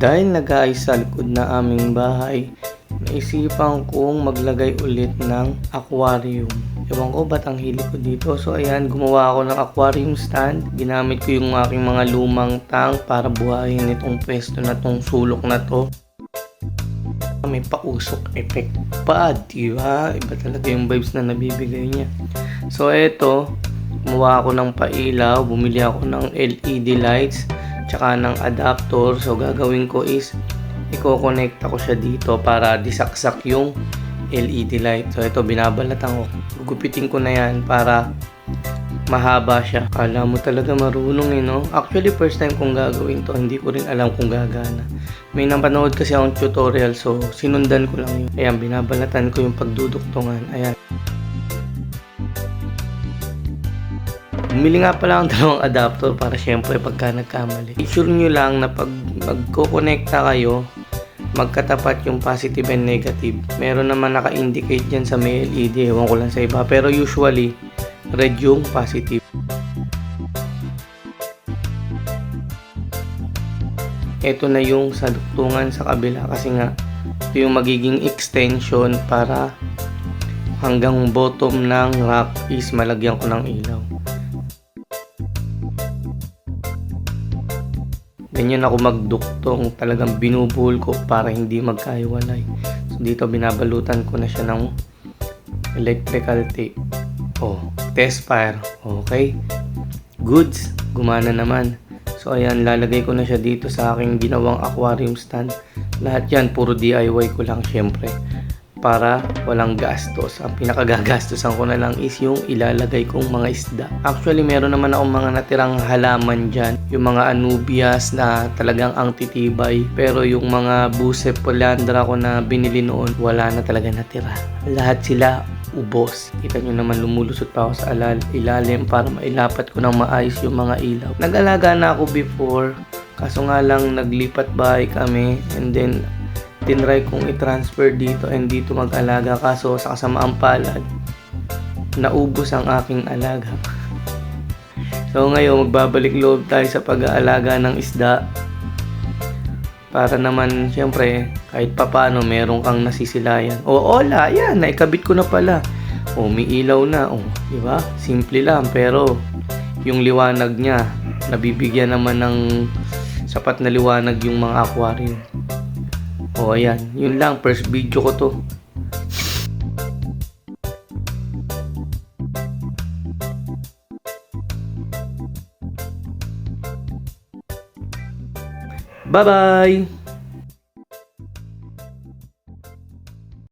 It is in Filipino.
Dahil nag-aayos sa likod na aming bahay, naisipan kong maglagay ulit ng aquarium. Ewan ko ba't ang hilig ko dito. So ayan, gumawa ako ng aquarium stand. Ginamit ko yung aking mga lumang tank para buhayin itong pwesto na tong sulok na to. May pausok effect pa, diba? Iba talaga yung vibes na nabibigay niya. So eto, gumawa ako ng pailaw, bumili ako ng LED lights, tsaka ng adapter. So gagawin ko is i-connect ko siya dito para disaksak yung LED light. So ito, binabalatan ko. Gugupitin ko na yan para mahaba siya. Kala mo talaga marunong no? Actually, first time kong gagawin to. Hindi ko rin alam kung gagana. May napanood kasi akong tutorial, so sinundan ko lang yun. Ayan, binabalatan ko yung pagduduktungan. Ayan. Bumili nga pala ang dalawang adapter para syempre pagka nagkamali. I-sure nyo lang na pag magko-connecta kayo, magkatapat yung positive and negative. Meron naman naka-indicate dyan sa may LED. Ewan ko lang sa iba. Pero usually, red yung positive. Ito na yung sa duktungan sa kabila kasi nga ito yung magiging extension para hanggang bottom ng rack is malagyan ko ng ilaw. Ganyan ako magduktong, talagang binubuhol ko para hindi magkahiwalay. So dito binabalutan ko na siya ng electrical tape. Oh, test fire. Okay. Goods, gumana naman. So ayan, lalagay ko na siya dito sa aking ginawang aquarium stand. Lahat yan puro DIY ko lang syempre, para walang gastos. Ang pinakagagastosan ko na lang is yung ilalagay kong mga isda. Actually, meron naman akong mga natirang halaman dyan. Yung mga anubias na talagang ang titibay. Pero yung mga busep polandra ko na binili noon, wala na talaga natira. Lahat sila ubos. Kita nyo naman lumulusot pa ako sa ilalim para mailapat ko ng maayos yung mga ilaw. Nag-alaga na ako before. Kaso nga lang naglipat bahay kami and then tinry kong i-transfer dito and dito mag-alaga, kaso sa kasamaang palad naubos ang aking alaga. So ngayon magbabalik loob tayo sa pag-aalaga ng isda para naman syempre kahit papano meron kang nasisilayan. Ola, yan, naikabit ko na pala. May ilaw na. Diba? Simple lang pero yung liwanag niya nabibigyan naman ng sapat na liwanag yung mga aquarium. Ayan, yun lang, first video ko to. Bye-bye!